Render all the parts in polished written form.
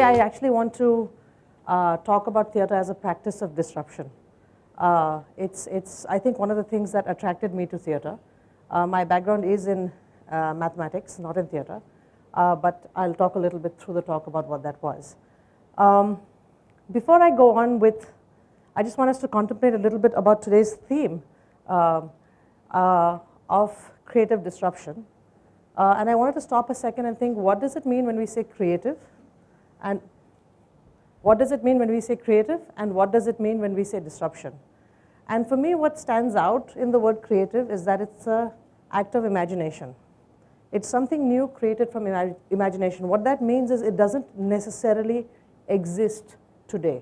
I actually want to talk about theatre as a practice of disruption. It's I think, one of the things that attracted me to theatre. My background is in mathematics, not in theatre, but I'll talk a little bit through the talk about what that was. Before I go on with, I just want us to contemplate a little bit about today's theme of creative disruption. And I wanted to stop a second and think, what does it mean when we say creative? And what does it mean when we say creative? And what does it mean when we say disruption? And for me, what stands out in the word creative is that it's an act of imagination. It's something new created from imagination. What that means is it doesn't necessarily exist today.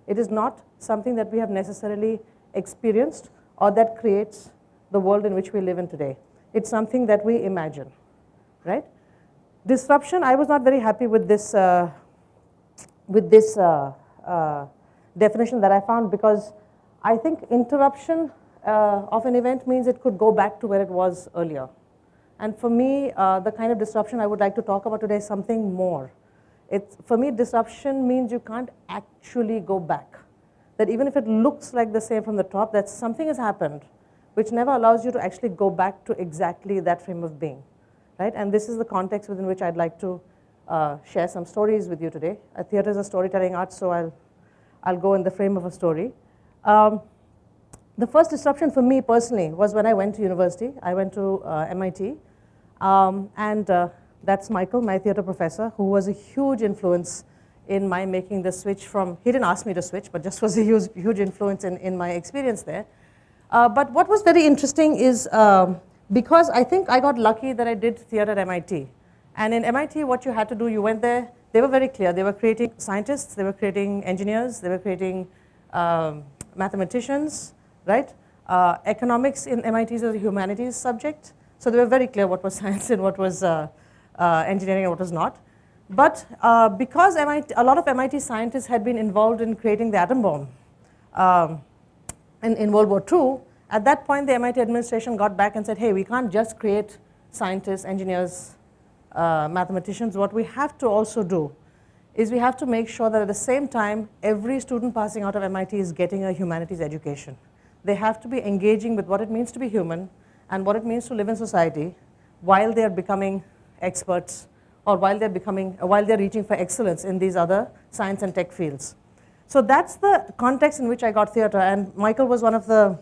It is not something that we have necessarily experienced or that creates the world in which we live in today. It's something that we imagine, right? Disruption, I was not very happy with this definition that I found, because I think interruption of an event means it could go back to where it was earlier. And for me, the kind of disruption I would like to talk about today is something more. For me, disruption means you can't actually go back. That even if it looks like the same from the top, that something has happened which never allows you to actually go back to exactly that frame of being, right? And this is the context within which I'd like to share some stories with you today. Theatre is a storytelling art, so I'll go in the frame of a story. The first disruption for me personally was when I went to university. I went to MIT, and that's Michael, my theatre professor, who was a huge influence in my making the switch from, he didn't ask me to switch, but just was a huge influence in my experience there. But what was very interesting is, because I think I got lucky that I did theatre at MIT. And in MIT, what you had to do, you went there, they were very clear. They were creating scientists, they were creating engineers, they were creating mathematicians, right? Economics in MIT is a humanities subject. So they were very clear what was science and what was engineering and what was not. But because a lot of MIT scientists had been involved in creating the atom bomb in World War II, at that point the MIT administration got back and said, hey, we can't just create scientists, engineers, mathematicians. What we have to also do is we have to make sure that at the same time, every student passing out of MIT is getting a humanities education. They have to be engaging with what it means to be human and what it means to live in society while they're becoming experts, or while they're reaching for excellence in these other science and tech fields. So that's the context in which I got theatre, and Michael was one of the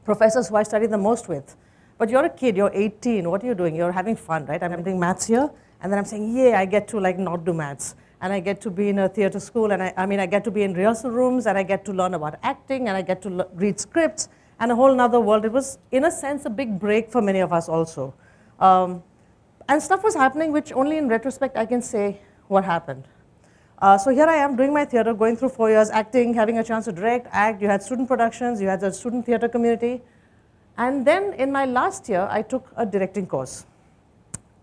professors who I studied the most with. But you're a kid, you're 18, what are you doing? You're having fun, right? I'm doing maths here, and then I'm saying, yeah, I get to like not do maths. And I get to be in a theatre school, and I get to be in rehearsal rooms, and I get to learn about acting, and I get to read scripts, and a whole nother world. It was, in a sense, a big break for many of us also. And stuff was happening which only in retrospect I can say what happened. So here I am doing my theatre, going through 4 years, acting, having a chance to direct, act. You had student productions, you had the student theatre community. And then in my last year, I took a directing course.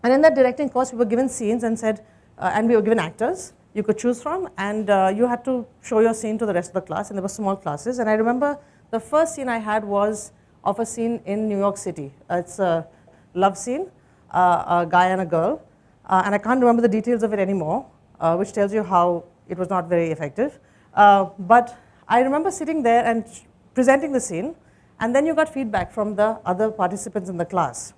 And in that directing course, we were given scenes and said, and we were given actors you could choose from, and you had to show your scene to the rest of the class, and there were small classes. And I remember the first scene I had was of a scene in New York City. It's a love scene, a guy and a girl, and I can't remember the details of it anymore, which tells you how it was not very effective. But I remember sitting there and presenting the scene, and then you got feedback from the other participants in the class.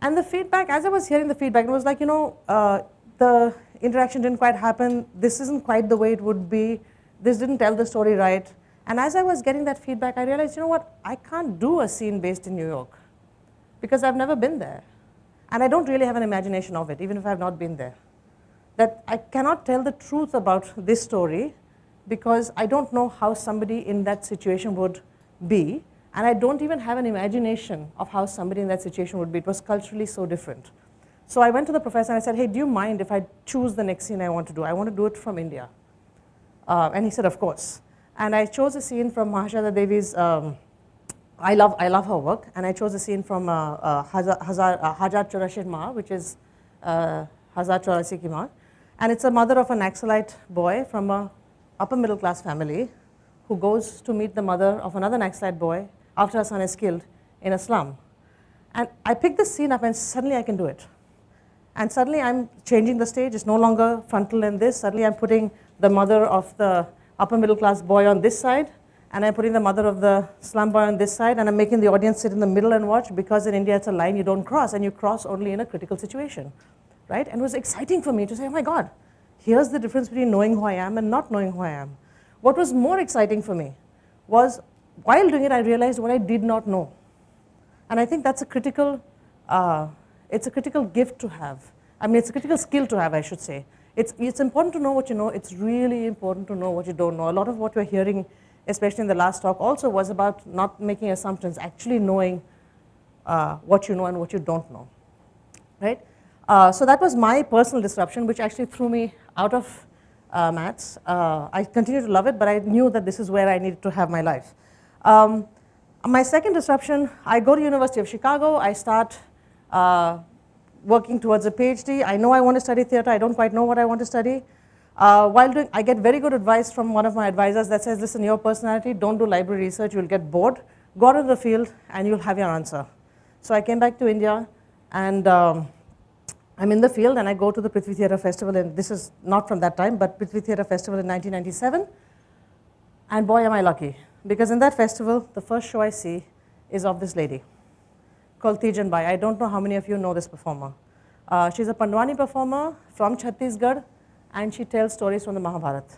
And the feedback, as I was hearing the feedback, it was like, the interaction didn't quite happen, this isn't quite the way it would be, this didn't tell the story right. And as I was getting that feedback, I realized, you know what, I can't do a scene based in New York, because I've never been there. And I don't really have an imagination of it, even if I've not been there. That I cannot tell the truth about this story, because I don't know how somebody in that situation would be, and I don't even have an imagination of how somebody in that situation would be. It was culturally so different. So I went to the professor and I said, hey, do you mind if I choose the next scene I want to do? I want to do it from India. And he said, of course. And I chose a scene from Mahashada Devi's, I love her work, and I chose a scene from Hazar Chorashir Ma, which is Hazar Chorasi Ki Ma. And it's a mother of a Naxalite boy from a upper middle class family who goes to meet the mother of another Naxalite boy after her son is killed in a slum. And I picked this scene up and suddenly I can do it. And suddenly I'm changing the stage. It's no longer frontal and this. Suddenly I'm putting the mother of the upper middle class boy on this side, and I'm putting the mother of the slum boy on this side, and I'm making the audience sit in the middle and watch, because in India it's a line you don't cross, and you cross only in a critical situation, right? And it was exciting for me to say, oh my God, here's the difference between knowing who I am and not knowing who I am. What was more exciting for me was, while doing it, I realized what I did not know. And I think that's a critical, it's a critical gift to have. I mean, it's a critical skill to have, I should say. It's important to know what you know. It's really important to know what you don't know. A lot of what we're hearing, especially in the last talk, also was about not making assumptions, actually knowing what you know and what you don't know, right? So that was my personal disruption, which actually threw me out of maths. I continue to love it, but I knew that this is where I needed to have my life. My second disruption, I go to University of Chicago. I start working towards a PhD. I know I want to study theater. I don't quite know what I want to study. While doing, I get very good advice from one of my advisors that says, listen, your personality, don't do library research. You'll get bored. Go out of the field, and you'll have your answer. So I came back to India, and I'm in the field, and I go to the Prithvi Theatre Festival, and this is not from that time, but Prithvi Theatre Festival in 1997. And boy, am I lucky. Because in that festival, the first show I see is of this lady called Tijan Bai. I don't know how many of you know this performer. She's a Pandwani performer from Chhattisgarh, and she tells stories from the Mahabharata.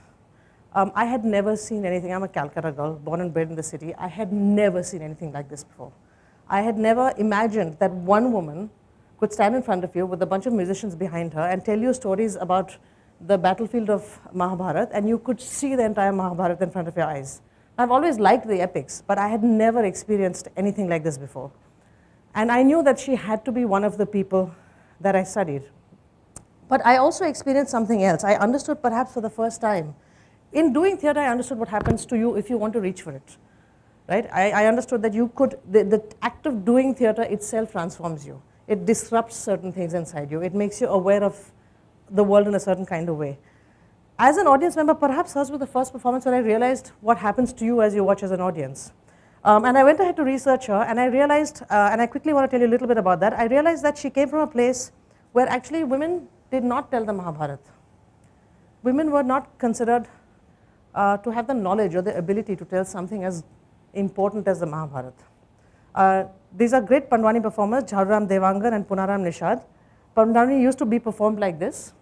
I had never seen anything. I'm a Calcutta girl, born and bred in the city. I had never seen anything like this before. I had never imagined that one woman could stand in front of you with a bunch of musicians behind her and tell you stories about the battlefield of Mahabharata, and you could see the entire Mahabharata in front of your eyes. I've always liked the epics, but I had never experienced anything like this before. And I knew that she had to be one of the people that I studied. But I also experienced something else. I understood, perhaps for the first time. In doing theater, I understood what happens to you if you want to reach for it. Right? I understood that you could, the act of doing theater itself transforms you. It disrupts certain things inside you. It makes you aware of the world in a certain kind of way. As an audience member, perhaps hers was the first performance when I realized what happens to you as you watch as an audience. And I went ahead to research her, and I realized, and I quickly want to tell you a little bit about that, I realized that she came from a place where actually women did not tell the Mahabharata. Women were not considered to have the knowledge or the ability to tell something as important as the Mahabharata. These are great Pandwani performers, Jharuram Devangar and Punaram Nishad. Pandwani used to be performed like this.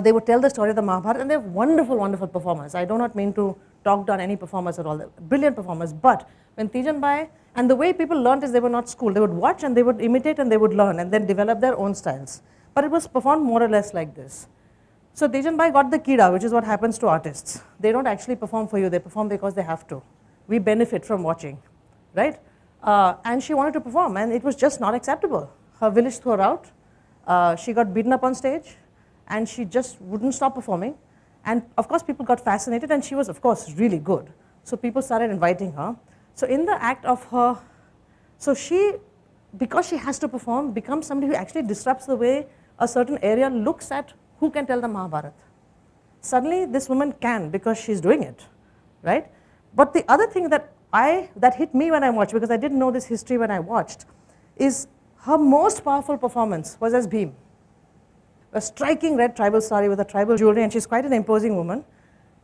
They would tell the story of the Mahabharata, and they're wonderful, wonderful performers. I do not mean to talk down any performers at all. They're brilliant performers. But when Tijan Bai, and the way people learned is they were not schooled. They would watch and they would imitate and they would learn and then develop their own styles. But it was performed more or less like this. So Tijan Bai got the kida, which is what happens to artists. They don't actually perform for you. They perform because they have to. We benefit from watching, right? And she wanted to perform, and it was just not acceptable. Her village threw her out. She got beaten up on stage, and she just wouldn't stop performing. And of course, people got fascinated, and she was, of course, really good. So people started inviting her. So in the act of her, so she, because she has to perform, becomes somebody who actually disrupts the way a certain area looks at who can tell the Mahabharata. Suddenly, this woman can, because she's doing it, right? But the other thing that hit me when I watched, because I didn't know this history when I watched, is her most powerful performance was as Bhim. A striking red tribal sari with a tribal jewelry, and she's quite an imposing woman.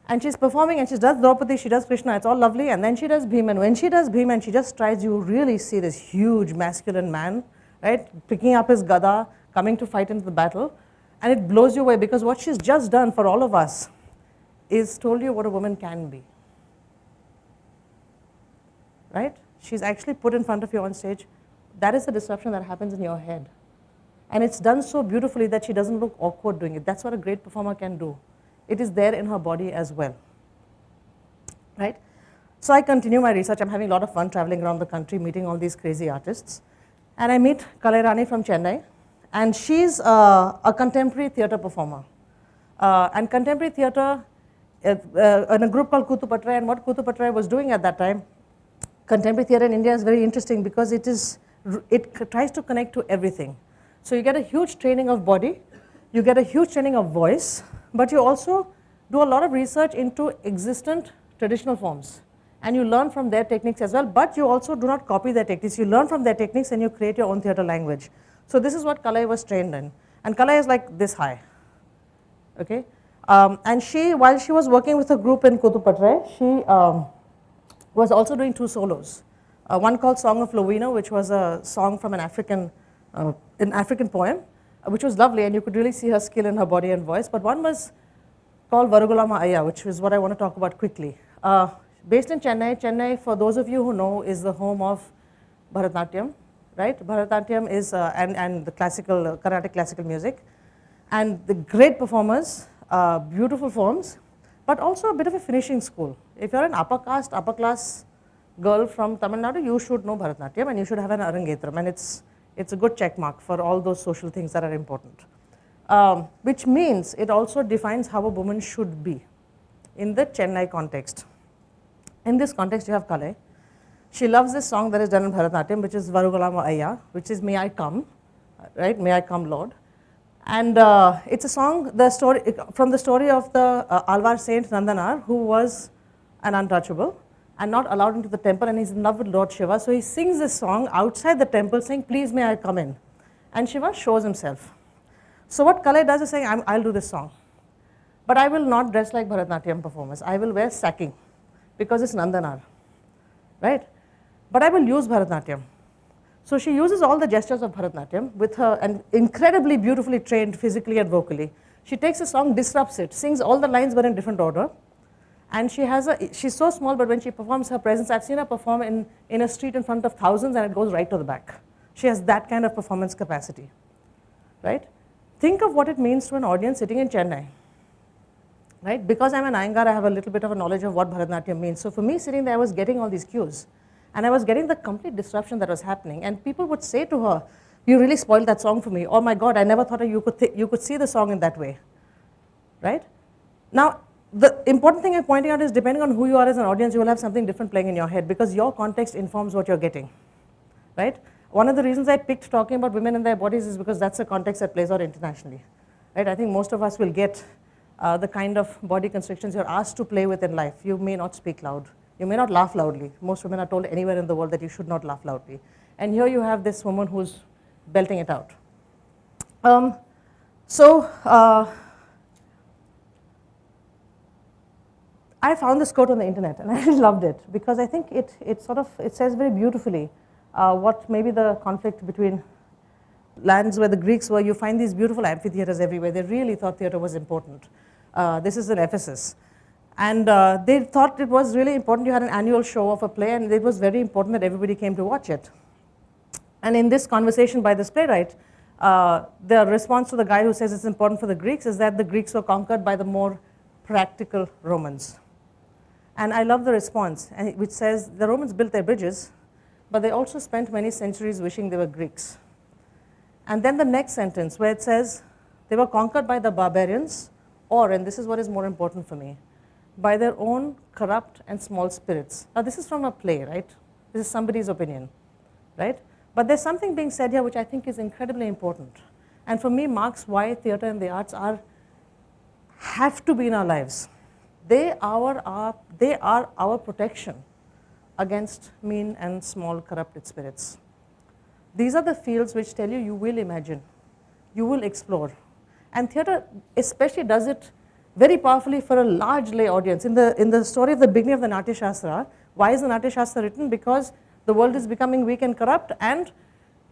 And she's performing, and she does Draupadi, she does Krishna, it's all lovely, and then she does Bhim. And when she does Bhim and she just strides, you really see this huge masculine man, right, picking up his gada, coming to fight into the battle. And it blows you away, because what she's just done for all of us is told you what a woman can be. Right? She's actually put in front of you on stage. That is the disruption that happens in your head. And it's done so beautifully that she doesn't look awkward doing it. That's what a great performer can do. It is there in her body as well. Right? So I continue my research. I'm having a lot of fun traveling around the country, meeting all these crazy artists. And I meet Kalairani from Chennai. And she's a contemporary theater performer. And contemporary theater in a group called Kutu Patrai. And what Kutu Patrai was doing at that time, contemporary theater in India is very interesting because it tries to connect to everything. So you get a huge training of body, you get a huge training of voice, but you also do a lot of research into existent traditional forms. And you learn from their techniques as well, but you also do not copy their techniques. You learn from their techniques and you create your own theater language. So this is what Kalai was trained in. And Kala is like this high, okay? And while she was working with a group in Kutupatre, she was also doing 2 solos. One called Song of Lovina, which was a song from an African poem, which was lovely, and you could really see her skill in her body and voice. But one was called Varugulama Ayya, which is what I want to talk about quickly. Based in Chennai, Chennai, for those of you who know, is the home of Bharatanatyam, right? Bharatanatyam is, and the classical, Carnatic classical music, and the great performers, beautiful forms, but also a bit of a finishing school. If you're an upper class girl from Tamil Nadu, you should know Bharatanatyam and you should have an Arangetram, and it's a good check mark for all those social things that are important. Which means it also defines how a woman should be in the Chennai context. In this context, you have Kale. She loves this song that is done in Bharatanatyam, which is Varugulama Ayya, which is May I Come, right? May I Come, Lord. And it's a song, from the story of the Alvar saint Nandanar, who was an untouchable and not allowed into the temple, and he's in love with Lord Shiva. So he sings this song outside the temple saying, please may I come in. And Shiva shows himself. So what Kale does is saying, I'll do this song. But I will not dress like Bharatanatyam performers. I will wear sacking because it's Nandanar, right? But I will use Bharatanatyam. So she uses all the gestures of Bharatanatyam with her, and incredibly beautifully trained physically and vocally. She takes a song, disrupts it, sings all the lines but in different order. And she's so small, but when she performs, her presence, I've seen her perform in a street in front of thousands, and it goes right to the back. She has that kind of performance capacity, right? Think of what it means to an audience sitting in Chennai, right? Because I'm an Iyengar, I have a little bit of a knowledge of what Bharatanatyam means. So for me, sitting there, I was getting all these cues. And I was getting the complete disruption that was happening. And people would say to her, you really spoiled that song for me. Oh my God, I never thought you could see the song in that way, right? Now, the important thing I'm pointing out is, depending on who you are as an audience, you will have something different playing in your head, because your context informs what you're getting, right? One of the reasons I picked talking about women and their bodies is because that's a context that plays out internationally, right? I think most of us will get the kind of body constrictions you're asked to play with in life. You may not speak loud. You may not laugh loudly. Most women are told anywhere in the world that you should not laugh loudly. And here you have this woman who's belting it out. I found this quote on the internet, and I loved it, because I think it says very beautifully what maybe the conflict between lands where the Greeks were. You find these beautiful amphitheaters everywhere. They really thought theater was important. This is in Ephesus. And they thought it was really important. You had an annual show of a play, and it was very important that everybody came to watch it. And in this conversation by this playwright, the response to the guy who says it's important for the Greeks is that the Greeks were conquered by the more practical Romans. And I love the response, which says the Romans built their bridges, but they also spent many centuries wishing they were Greeks. And then the next sentence, where it says they were conquered by the barbarians, or, and this is what is more important for me, by their own corrupt and small spirits. Now this is from a play, right? This is somebody's opinion, right? But there's something being said here which I think is incredibly important, and for me marks why theater and the arts have to be in our lives. They are our protection against mean and small corrupted spirits. These are the fields which tell you, you will imagine, you will explore. And theater especially does it very powerfully for a large lay audience. In the story of the beginning of the Natya Shastra, why is the Natya Shastra written? Because the world is becoming weak and corrupt, and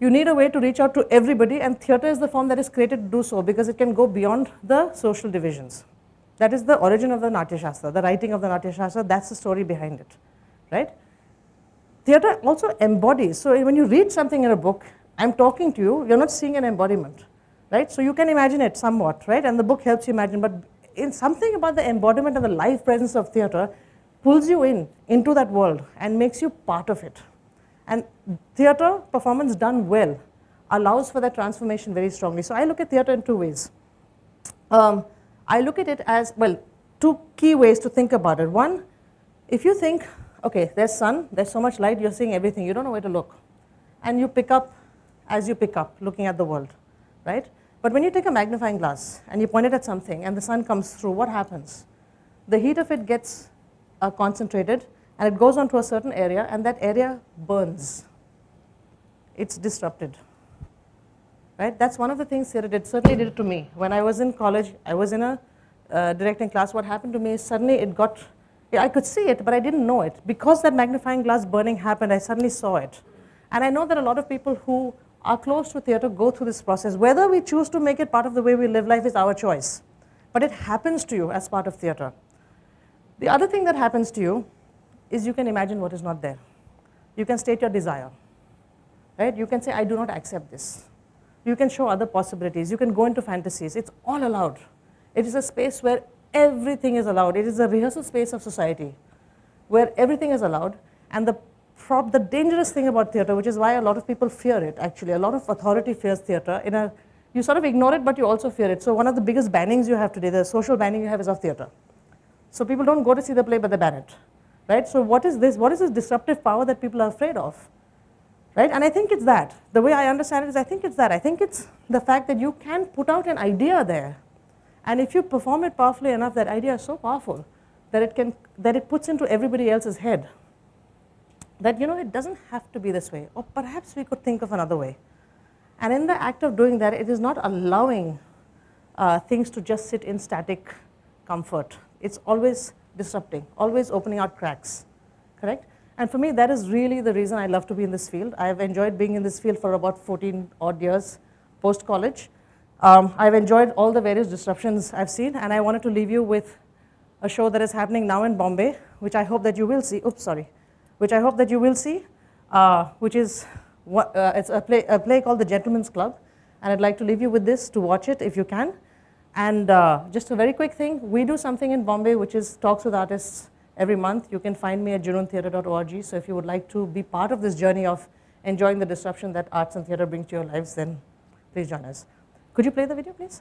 you need a way to reach out to everybody, and theater is the form that is created to do so, because it can go beyond the social divisions. That is the origin of the Natya Shastra, the writing of the Natya Shastra. That's the story behind it, right? Theater also embodies. So when you read something in a book, I'm talking to you, you're not seeing an embodiment, right? So you can imagine it somewhat, right? And the book helps you imagine, but in something about the embodiment and the live presence of theater pulls you into that world and makes you part of it. And theater performance done well allows for that transformation very strongly. So I look at theater in 2 ways. I look at it as, well, 2 key ways to think about it. One, if you think, okay, there's sun, there's so much light, you're seeing everything, you don't know where to look. And you pick up as you pick up, looking at the world, right? But when you take a magnifying glass and you point it at something and the sun comes through, what happens? The heat of it gets concentrated, and it goes onto a certain area, and that area burns. It's disrupted, right? That's one of the things theatre did, certainly did it to me. When I was in college, I was in a directing class. What happened to me is suddenly it got, I could see it, but I didn't know it. Because that magnifying glass burning happened, I suddenly saw it. And I know that a lot of people who are close to theatre go through this process. Whether we choose to make it part of the way we live life is our choice. But it happens to you as part of theatre. The other thing that happens to you is you can imagine what is not there. You can state your desire, right? You can say, I do not accept this. You can show other possibilities. You can go into fantasies. It's all allowed. It is a space where everything is allowed. It is a rehearsal space of society where everything is allowed. And the dangerous thing about theatre, which is why a lot of people fear it, actually, a lot of authority fears theatre. You sort of ignore it, but you also fear it. So one of the biggest bannings you have today, the social banning you have, is of theatre. So people don't go to see the play, but they ban it, right? So what is this? What is this disruptive power that people are afraid of, right? And I think it's that. The way I understand it is I think it's that. I think it's the fact that you can put out an idea there. And if you perform it powerfully enough, that idea is so powerful that it puts into everybody else's head that, it doesn't have to be this way. Or perhaps we could think of another way. And in the act of doing that, it is not allowing things to just sit in static comfort. It's always disrupting, always opening out cracks, correct? And for me, that is really the reason I love to be in this field. I've enjoyed being in this field for about 14 odd years post-college. I've enjoyed all the various disruptions I've seen, and I wanted to leave you with a show that is happening now in Bombay, which I hope that you will see. Oops, sorry. Which I hope that you will see, which is it's a play called The Gentleman's Club, and I'd like to leave you with this to watch it if you can. And just a very quick thing, we do something in Bombay which is talks with artists every month. You can find me at junoontheatre.org. So if you would like to be part of this journey of enjoying the disruption that arts and theatre bring to your lives, then please join us. Could you play the video, please?